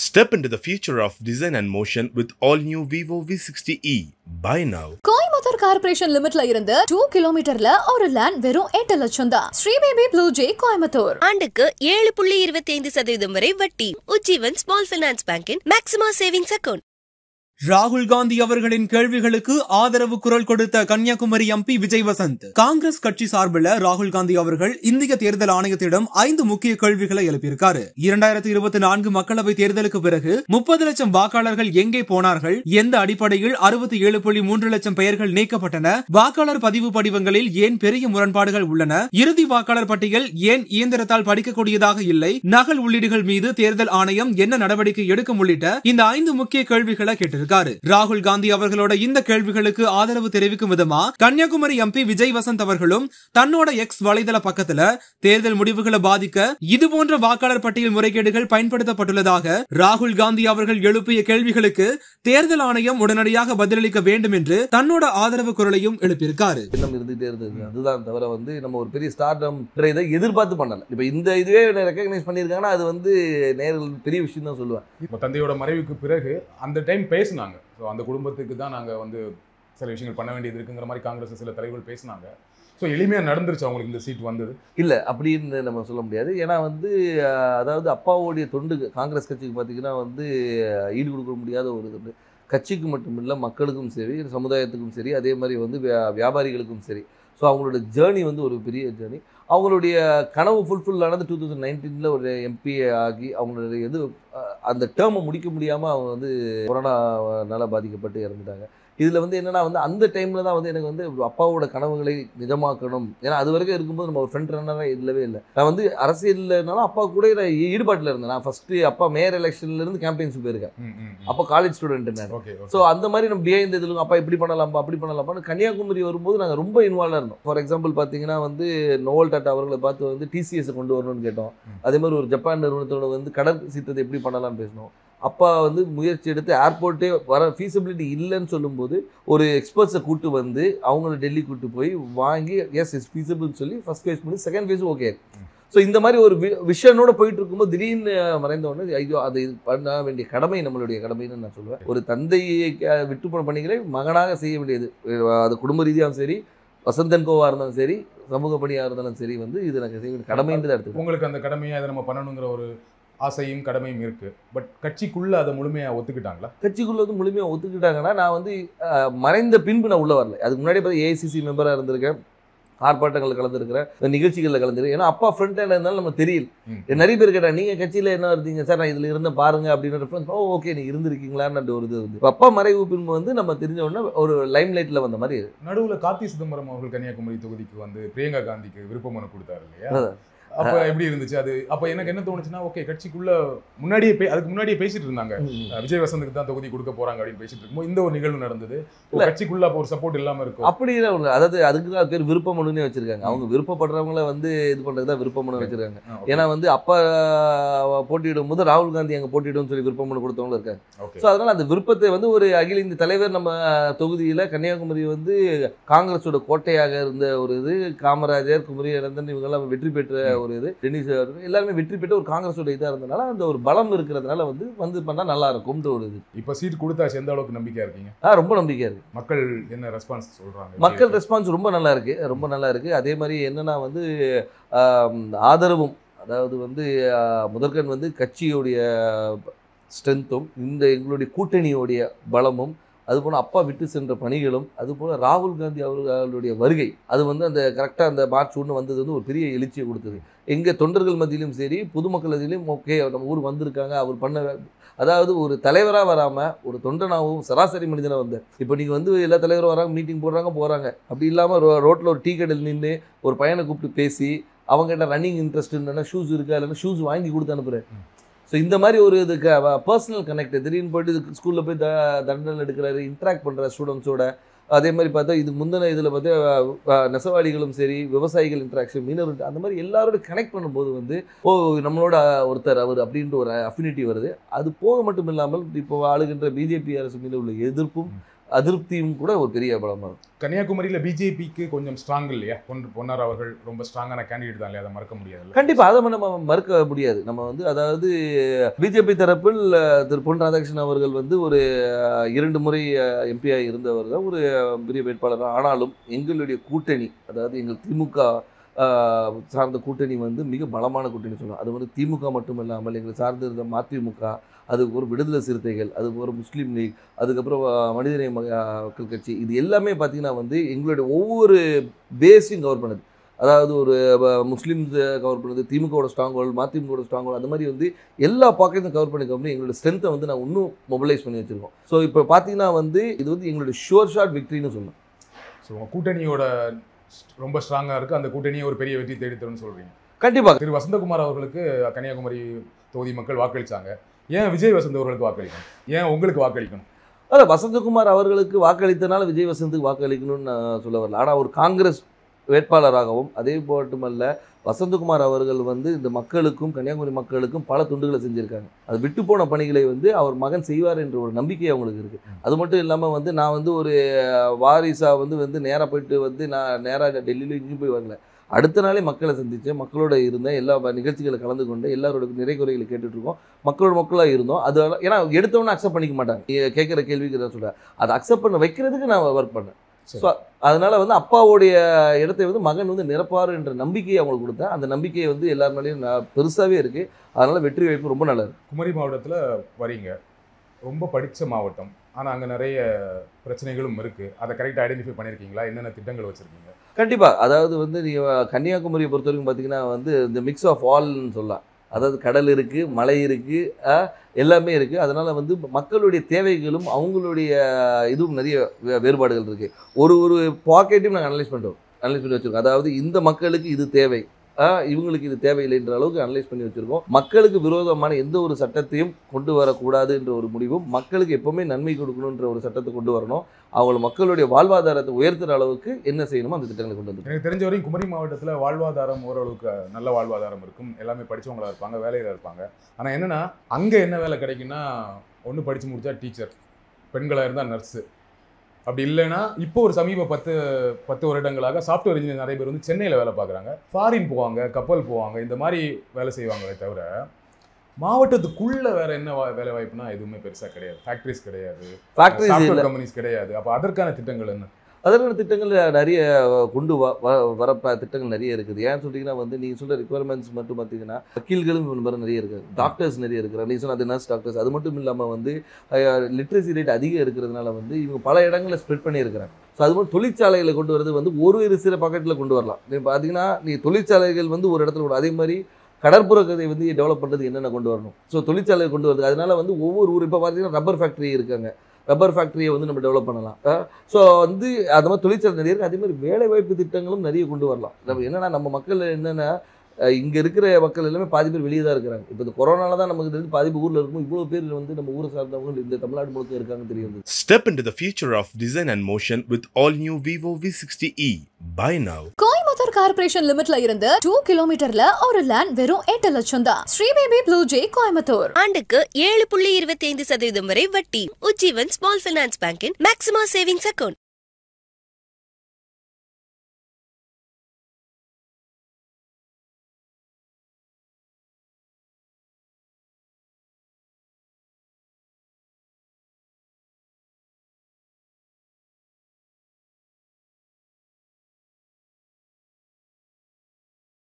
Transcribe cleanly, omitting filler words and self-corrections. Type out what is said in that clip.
Step into the future of design and motion with all new Vivo V60e. Buy now. Coimbatore corporation லிமிட்ல இருந்து 2 கிலோமீட்டர்ல ஒரு land வெறும் 8 லட்சம் தான். ஸ்ரீபேபி ப்ளூ ஜே கோயம்புத்தூர். ஆண்டுக்கு 7.25% வரை வட்டி. உஜ்ஜீவன் ஸ்மால் ஃபைனான்ஸ் பேங்கின் மேக்ஸிமா சேவிங்ஸ் அக்கவுண்ட். ராகுல் காந்தி அவர்களின் கேள்விகளுக்கு ஆதரவு குரல் கொடுத்த கன்னியாகுமரி எம்பி விஜய் வசந்த் காங்கிரஸ் கட்சி சார்பில் ராகுல் காந்தி அவர்கள் இந்திய தேர்தல் ஆணையத்திடம் 5 முக்கிய கேள்விகளை எழுப்பியிருக்காரு. 2024 மக்களவை தேர்தலுக்கு பிறகு 30 லட்சம் வாக்காளர்கள் எங்கே போனார்கள், எந்த அடிப்படையில் 67.3 லட்சம் பெயர்கள் நீக்கப்பட்டன, வாக்காளர் பதிவு படிவங்களில் ஏன் பெரிய முரண்பாடுகள் உள்ளன, இறுதி வாக்காளர் பட்டியல் ஏன் இயந்திரத்தால் படிக்கக்கூடியதாக இல்லை, நகல் உள்ளீடுகள் மீது தேர்தல் ஆணையம் என்ன நடவடிக்கை எடுக்கும் உள்ளிட்ட இந்த 5 முக்கிய கேள்விகளை கேட்டிருக்காரு. ராகுல் காந்தி அவர்களோட இந்த கேள்விகளுக்கு ஆதரவு தெரிவிக்கும் விதமா கன்னியாகுமரி எம்பி விஜய் வசந்த் அவர்களும் தன்னோட எக்ஸ் வலைதள பக்கத்துல தேர்தல் முடிவுகளை பாதிக்க இதுபோன்ற வாக்காளர் பட்டியல் முறைகேடுகள் பயன்படுத்தப்பட்டுள்ளதாக ராகுல் காந்தி அவர்கள் எழுப்பிய கேள்விகளுக்கு தேர்தல் ஆணையம் உடனடியாக பதிலளிக்க வேண்டும் என்று தன்னோட ஆதரவு குரலையும் எழுப்பியிருக்காரு. அதுதான் தவிர நம்ம ஒரு பெரிய ஸ்டார்டம் இதை எதிர்பார்த்து பண்ணல. இப்ப இந்த இதுவே ரெகக்னைஸ் பண்ணிருக்காங்கன்னா அது நேரில் பெரிய விஷயம் தான் சொல்லுவேன். தந்தையோட மறைவுக்கு பிறகு அந்த டைம் பேசினாங்க. ஸோ அந்த குடும்பத்துக்கு தான் நாங்கள் சில விஷயங்கள் பண்ண வேண்டியது இருக்குங்கிற மாதிரி காங்கிரஸ் சில தலைவர்கள் பேசினாங்க. ஸோ எளிமையாக நடந்துருச்சு அவங்களுக்கு இந்த சீட் வந்தது இல்லை அப்படின்னு நம்ம சொல்ல முடியாது. ஏன்னா அதாவது அப்பாவோடைய தொண்டு காங்கிரஸ் கட்சிக்கு பார்த்தீங்கன்னா ஈடு கொடுக்க முடியாத ஒரு தொண்டு. கட்சிக்கு மட்டும் இல்லை, மக்களுக்கும் சரி, சமுதாயத்துக்கும் சரி, அதே மாதிரி வியாபாரிகளுக்கும் சரி. ஸோ அவங்களோட ஜேர்னி ஒரு பெரிய ஜேர்னி. அவங்களுடைய கனவு ஃபுல்ஃபில் ஆனது 2019 ஒரு எம்பி ஆகி அவங்களுடைய அந்த டேர்மை முடிக்க முடியாமல் அவங்க கொரோனாவால் பாதிக்கப்பட்டு இறந்துட்டாங்க. இதில் என்னென்னா அந்த டைமில் தான் எனக்கு அப்பாவோட கனவுகளை நிஜமாக்கணும். ஏன்னா அது வரைக்கும் இருக்கும்போது நம்ம ஒரு ஃப்ரண்ட் ரன்னராக இல்லவே இல்லை. நான் அரசியல்னாலும் அப்பா கூட நான் ஈடுபாட்டில் இருந்தேன். நான் ஃபஸ்ட்டு அப்பா மேயர் எலெக்ஷன்லேருந்து கேம்பெயின்ஸுக்கு போயிருக்கேன். அப்போ காலேஜ் ஸ்டூடெண்ட் நான். ஸோ அந்த மாதிரி நம்ம பிஹைண்ட் இதில் அப்பா இப்படி பண்ணலாம்ப்பா அப்படி பண்ணலாம்ப்பான்னு கன்னியாகுமரி வரும்போது நாங்கள் ரொம்ப இன்வால்வாக இருந்தோம். ஃபார் எக்ஸாம்பிள் பார்த்தீங்கன்னா நோவல் டாட்டா அவர்களை பார்த்து டிசிஎஸ் கொண்டு வரணும்னு கேட்டோம். அதே மாதிரி ஒரு ஜப்பான் நிறுவனத்தோட கடல் சீட்டத்தை எப்படி பண்ணலாம்னு பேசணும். அப்பா முயற்சி எடுத்து ஏர்போர்ட்டே வர ஃபீஸிபிலிட்டி இல்லைன்னு சொல்லும்போது ஒரு எக்ஸ்பர்ட்ஸை கூட்டு அவங்கள டெல்லி கூட்டு போய் வாங்கி இஸ் ஃபீஸிபிள்னு சொல்லி ஃபர்ஸ்ட் ஃபேஸ் பண்ணி செகண்ட் ஃபேஸும் ஓகே. ஸோ இந்த மாதிரி ஒரு விஷனோட போயிட்டு இருக்கும்போது திடீர்னு மறைந்த உடனே ஐயோ அது பண்ண வேண்டிய கடமை நம்மளுடைய கடமைன்னு நான் சொல்லுவேன். ஒரு தந்தையை விட்டு போன பணிகளை மகனாக செய்ய வேண்டியது. அது குடும்ப ரீதியாகவும் சரி, வசந்தன் கோவா இருந்தாலும் சரி, சமூக பணியாக இருந்தாலும் சரி இது எனக்கு செய்ய வேண்டிய கடமைன்னு தான் எடுத்து உங்களுக்கு அந்த கடமையை அதை நம்ம பண்ணணுங்கிற ஒரு ஆசையும் கடமையும் இருக்கு. பட் கட்சிக்குள்ள அதை முழுமையாக ஒத்துக்கிட்டாங்களா? கட்சிக்குள்ள முழுமையாக ஒத்துக்கிட்டாங்கன்னா நான் மறைந்த பின்பு நான் உள்ள வரல. அதுக்கு முன்னாடி ஏஐசிசி மெம்பராக இருந்திருக்கேன், ஆர்ப்பாட்டங்களில் கலந்துருக்கிறேன், நிகழ்ச்சிகளில் கலந்துருக்கேன். ஏன்னா அப்பா ஃப்ரண்ட் ஹேண்ட் இருந்தாலும் நம்ம தெரியல. நிறைய பேர் கேட்டாங்க நீங்கள் கட்சியில் என்ன இருந்தீங்க சார், நான் இதில் இருந்த பாருங்க அப்படின்னு ரெஃபரன்ஸ். ஓகே நீ இருந்திருக்கீங்களான்னு ஒரு இது அப்பா மறைவு பின்பு நம்ம தெரிஞ்ச உடனே ஒரு லைம் லைட்டில் வந்த மாதிரி. நடுவில் கார்த்தி சிதம்பரம் அவர்கள் கன்னியாகுமரி தொகுதிக்கு பிரியங்கா காந்திக்கு விருப்ப மனு கொடுத்தாரு இல்லையா? அப்ப எப்படி இருந்துச்சு அது? அப்ப எனக்கு என்ன தோணுச்சுன்னா, ஓகே கட்சிக்குள்ள அதுக்கு முன்னாடியே பேசிட்டு இருந்தாங்க, விஜய் வசந்துக்கு தான் தொகுதி கொடுக்க போறாங்க அப்படின்னு பேசிட்டு இருக்கும்போது இந்த ஒரு நிகழ்வு நடந்தது. கட்சிக்குள்ள அப்போ ஒரு சப்போர்ட் இல்லாம இருக்கும். அப்படி அதாவது அதுக்கு தான் பேர் விருப்ப மனுன்னு வச்சிருக்காங்க. அவங்க விருப்பப்படுறவங்கள இது பண்றதுதான் விருப்ப மனு வச்சிருக்காங்க. ஏன்னா அப்பா போட்டியிடும் போது ராகுல் காந்தி அங்க போட்டியிடும் சொல்லி விருப்ப மனு கொடுத்தவங்களும் இருக்காங்க. ஸோ அதனால அந்த விருப்பத்தை ஒரு அகில இந்திய தலைவர் நம்ம தொகுதியில கன்னியாகுமரி காங்கிரஸோட கோட்டையாக இருந்த ஒரு காமராஜர், குமரி அனந்தன் இவங்கெல்லாம் வெற்றி பெற்ற ஒரு டென்னிஸ் எல்லாருமே வெற்றி பெற்ற ஒரு காங்கிரஸோட இதா இருந்தனால அந்த ஒரு பலம் இருக்கிறதுனால பண்ணா நல்லா இருக்கும்ன்ற ஒரு இது. இப்ப சீட் கொடுத்தாச்சு, எந்த அளவுக்கு நம்பிக்கையா இருக்கீங்க? ரொம்ப நம்பிக்கையா இருக்கு. மக்கள் என்ன ரெஸ்பான்ஸ் சொல்றாங்க? மக்கள் ரெஸ்பான்ஸ் ரொம்ப நல்லா இருக்கு, ரொம்ப நல்லா இருக்கு. அதே மாதிரி என்னன்னா ஆதரவும், அதாவது முதற்கண் கட்சியோடைய ஸ்ட்ரென்த்தும் எங்களுடைய கூட்டணியோடைய பலமும், அதுபோல் அப்பா விட்டு சென்ற பணிகளும், அதுபோல் ராகுல் காந்தி அவர்களுடைய வருகை அது அந்த கரெக்டாக அந்த மார்ச் 1 வந்தது ஒரு பெரிய எழுச்சியை கொடுத்தது. எங்கள் தொண்டர்கள் மத்தியிலும் சரி, பொதுமக்கள் மத்தியிலும் ஓகே நம்ம ஊர் வந்திருக்காங்க, அவர் பண்ண அதாவது ஒரு தலைவராக வராமல் ஒரு தொண்டனாகவும் சராசரி மனிதனாக வந்தார். இப்போ நீங்கள் எல்லா தலைவரும் வராங்க, மீட்டிங் போடுறாங்க. அப்படி இல்லாமல் ரோட்டில் ஒரு டீ கடையில் நின்று ஒரு பையனை கூப்பிட்டு பேசி அவங்ககிட்ட ரன்னிங் இன்ட்ரெஸ்ட் இல்லைன்னா ஷூஸ் இருக்கா இல்லைன்னா ஷூஸ் வாங்கி கொடுத்து அனுப்புகிறேன். ஸோ இந்த மாதிரி ஒரு பர்சனல் கனெக்ட் திடீர்னு போய்ட்டு ஸ்கூலில் போய் தண்டனை எடுக்கிறாரு, இன்ட்ராக்ட் பண்ணுற ஸ்டூடெண்ட்ஸோட. அதே மாதிரி பார்த்தா இது முந்தின இதில் பார்த்தா நெசவாளிகளும் சரி, விவசாயிகள் இன்ட்ராக்ஷன், மீனவர், அந்த மாதிரி எல்லாரோட கனெக்ட் பண்ணும்போது நம்மளோட ஒருத்தர் அவர் அப்படின்ற ஒரு அஃபினிட்டி வருது. அது போக மட்டும் இல்லாமல் இப்போ ஆளுகின்ற பிஜேபி அரசு மீது உள்ள எதிர்ப்பும் அதிருப்தியும் கூட ஒரு பெரிய பலமாக இருக்கும். கன்னியாகுமரியில் பிஜேபிக்கு கொஞ்சம் ஸ்ட்ராங் இல்லையா? பொன்னார் அவர்கள் ரொம்ப ஸ்ட்ராங்கான கேண்டிடேட் தான் இல்லையா? அதை மறக்க முடியாது. கண்டிப்பாக அதை நம்ம மறுக்க முடியாது. நம்ம வந்து அதாவது பிஜேபி தரப்பில் திரு பொன் ராதாகிருஷ்ணன் அவர்கள் வந்து ஒரு 2 முறை எம்பியாக இருந்தவர் தான், ஒரு பெரிய வேட்பாளர். ஆனாலும் எங்களுடைய கூட்டணி, அதாவது எங்கள் திமுக சார்ந்த கூட்டணி வந்து மிக பலமான கூட்டணி சொல்லலாம். அது வந்து திமுக மட்டும் இல்லாமல் எங்களை சார்ந்து இருந்த மதிமுக, அதுக்கு ஒரு விடுதலை சிறுத்தைகள், அதுக்கு ஒரு முஸ்லீம் லீக், அதுக்கப்புறம் மனிதநேய மக்கள் கட்சி, இது எல்லாமே பார்த்திங்கன்னா வந்து எங்களுடைய ஒவ்வொரு பேஸையும் கவர் பண்ணுது. அதாவது ஒரு முஸ்லீம்ஸ் கவர் பண்ணுது, திமுகவோட ஸ்ட்ராங் ஹோல்டு, மதிமுகவோட ஸ்ட்ராங் ஹோல்டு, அந்த மாதிரி வந்து எல்லா பாக்கெட்டும் கவர் பண்ணி எங்களோட ஸ்ட்ரென்த்தை வந்து நான் இன்னும் மொபிலைஸ் பண்ணி வச்சுருக்கோம். ஸோ இப்போ பார்த்தீங்கன்னா வந்து இது வந்து எங்களுடைய ஷோர் ஷாட் விக்ட்ரின்னு சொல்லணும். ஸோ கூட்டணியோட ரொம்ப ஸ்ட்ராங்காக இருக்குது, அந்த கூட்டணியை ஒரு பெரிய வெற்றி தேடித்தரும்னு சொல்கிறீங்க. கண்டிப்பாக. திரு வசந்தகுமார் அவர்களுக்கு கன்னியாகுமரி தொகுதி மக்கள் வாக்களித்தாங்க. ஏன் விஜய் வசந்த் அவர்களுக்கு வாக்களிக்கணும்? ஏன் உங்களுக்கு வாக்களிக்கணும்? அதான் வசந்தகுமார் அவர்களுக்கு வாக்களித்தனால விஜய் வசந்துக்கு வாக்களிக்கணும்னு நான் சொல்ல வரல. ஆனால் ஒரு காங்கிரஸ் வேட்பாளராகவும் அதே மட்டுமல்ல வசந்தகுமார் அவர்கள் வந்து இந்த மக்களுக்கும் கன்னியாகுமரி மக்களுக்கும் பல துண்டுகளை செஞ்சுருக்காங்க. அது விட்டு போன பணிகளை வந்து அவர் மகன் செய்வார் என்ற ஒரு நம்பிக்கை அவங்களுக்கு இருக்குது. அது மட்டும் இல்லாமல் வந்து நான் வந்து ஒரு வாரிசாக வந்து நேராக போயிட்டு வந்து நான் நேராக டெல்லியில் இங்கேயும் போய் வரல. அடுத்த நாளே மக்களை சந்தித்தேன், மக்களோட இருந்தேன், எல்லா நிகழ்ச்சிகளை கலந்து கொண்டு எல்லாரோட நிறை குறைகளை கேட்டுட்ருக்கோம், மக்களாக இருந்தோம். அது ஏன்னா எடுத்தவொன்னே அக்செப்ட் பண்ணிக்க மாட்டாங்க. கேட்குற கேள்விக்கு தான் சொல்கிறேன், அதை அக்செப்ட் பண்ண வைக்கிறதுக்கு நான் ஒர்க் பண்ணேன். ஸோ அதனால் வந்து அப்பாவுடைய இடத்தை வந்து மகன் வந்து நிரப்பார் என்ற நம்பிக்கையை அவங்களுக்கு கொடுத்தேன். அந்த நம்பிக்கையை வந்து எல்லார் மேலேயும் பெருசாகவே இருக்குது. அதனால் வெற்றி வாய்ப்பு ரொம்ப நல்லா இருக்குது. குமரி மாவட்டத்தில் வரீங்க, ரொம்ப படித்த மாவட்டம், ஆனால் அங்கே நிறைய பிரச்சனைகளும் இருக்குது. அதை கரெக்டாக ஐடென்டிஃபை பண்ணியிருக்கீங்களா? என்னென்ன திட்டங்கள் வச்சுருக்கீங்க? கண்டிப்பாக. அதாவது வந்து நீங்கள் கன்னியாகுமரியை பொறுத்த வரைக்கும் பார்த்தீங்கன்னா வந்து இந்த மிக்ஸ் ஆஃப் ஆல்னு சொல்லலாம். அதாவது கடல் இருக்குது, மலை இருக்குது, எல்லாமே இருக்குது. அதனால் வந்து மக்களுடைய தேவைகளும் அவங்களுடைய இதுவும் நிறைய வேறுபாடுகள் இருக்குது. ஒரு பாக்கெட்டையும் நாங்கள் அனலைஸ் பண்ணி வச்சுருக்கோம். அதாவது இந்த மக்களுக்கு இது தேவை, இவங்களுக்கு இது தேவையில்லைன்ற அளவுக்கு அனலைஸ் பண்ணி வச்சுருக்கோம். மக்களுக்கு விரோதமான எந்த ஒரு சட்டத்தையும் கொண்டு வரக்கூடாது என்ற ஒரு முடிவும், மக்களுக்கு எப்போவுமே நன்மை கொடுக்கணுன்ற ஒரு சட்டத்தை கொண்டு வரணும். அவங்க மக்களுடைய வாழ்வாதாரத்தை உயர்த்துகிற அளவுக்கு என்ன செய்யணுமோ அந்த திட்டங்களை கொண்டு வந்து. எனக்கு தெரிஞ்ச வரையும் குமரி மாவட்டத்தில் வாழ்வாதாரம் ஓரளவுக்கு நல்ல வாழ்வாதாரம் இருக்கும், எல்லாமே படித்தவங்களாக இருப்பாங்க, வேலையில் இருப்பாங்க. ஆனால் என்னென்னா அங்கே என்ன வேலை கிடைக்குன்னா, ஒன்று படித்து முடித்தா டீச்சர், பெண்களாக இருந்தால் நர்ஸு, அப்படி இல்லைன்னா இப்போ ஒரு சமீப 10 வருடங்களாக சாஃப்ட்வேர் இன்ஜினியர் நிறைய பேர் வந்து சென்னையில் வேலை பார்க்குறாங்க, ஃபாரின் போவாங்க, கப்பல் போவாங்க, இந்த மாதிரி வேலை செய்வாங்களே தவிர மாவட்டத்துக்குள்ள வேற என்ன வேலை வாய்ப்புனா எதுவுமே பெருசாக கிடையாது. ஃபேக்ட்ரிஸ் கிடையாது, சாஃப்ட்வேர் கம்பெனிஸ் கிடையாது. அப்போ அதற்கான திட்டங்கள் என்ன? அதற்கான திட்டங்கள் நிறைய கொண்டு வர திட்டங்கள் நிறைய இருக்குது. ஏன்னு சொல்லிங்கன்னா வந்து நீங்கள் சொல்கிற ரிக்குவயர்மெண்ட்ஸ் மட்டும் பார்த்தீங்கன்னா வக்கீல்களும் நிறைய இருக்குது, டாக்டர்ஸ் நிறைய இருக்கிறாங்க. நீங்கள் சொன்ன அது நர்ஸ் டாக்டர்ஸ். அது மட்டும் இல்லாமல் வந்து லிட்ரஸி ரேட் அதிகம் இருக்கிறதுனால வந்து இவங்க பல இடங்களில் ஸ்ப்ரெட் பண்ணியிருக்கிறாங்க. ஸோ அது மாதிரி தொழிற்சாலைகளை கொண்டு வரது வந்து ஒரு சில பாக்கெட்டில் கொண்டு வரலாம். இப்போ பார்த்தீங்கன்னா நீங்கள் தொழிற்சாலைகள் வந்து ஒரு இடத்துல கூட, அதே மாதிரி கடற்புற கதை வந்து டெவலப் பண்ணுறது என்னென்ன கொண்டு வரணும். ஸோ தொழிற்சாலை கொண்டு வருது. அதனால வந்து ஒவ்வொரு ஊர் இப்போ பார்த்தீங்கன்னா ரப்பர் ஃபேக்ட்ரி இருக்காங்க, ரப்பர் ஃபேக்ட்ரியை வந்து நம்ம டெவலப் பண்ணலாம். ஸோ வந்து அது மாதிரி தொழிற்சாலை நிறைய இருக்குது. அதே மாதிரி வேலை வாய்ப்பு திட்டங்களும் நிறைய கொண்டு வரலாம். நம்ம என்னென்னா நம்ம மக்கள் என்னென்னா இங்கே இருக்கிற மக்கள் எல்லாமே பாதி பேர் வெளியே தான் இருக்கிறாங்க. இப்போ இந்த கொரோனால தான் நமக்கு தெரிஞ்சு பாதி பேர் ஊரில் இருக்கும். இவ்வளோ பேர் வந்து நம்ம ஊரை சார்ந்தவங்க இந்த தமிழ்நாடு முழுக்க இருக்காங்க தெரியும். Step into the future of design and motion with all new Vivo V60e. Buy now. Coimbatore corporation லிமிட்ல இருந்து 2 கிலோமீட்டர்ல ஒரு லேண்ட் வெறும் 8 லட்சம் தான். ஸ்ரீபேபி ப்ளூ ஜே கோயம்புத்தூர். ஆண்டுக்கு 7.25% வரை வட்டி. உஜ்ஜீவன் ஸ்மால் ஃபைனான்ஸ் பேங்கின் மேக்ஸிமா சேவிங்ஸ் அக்கவுண்ட்.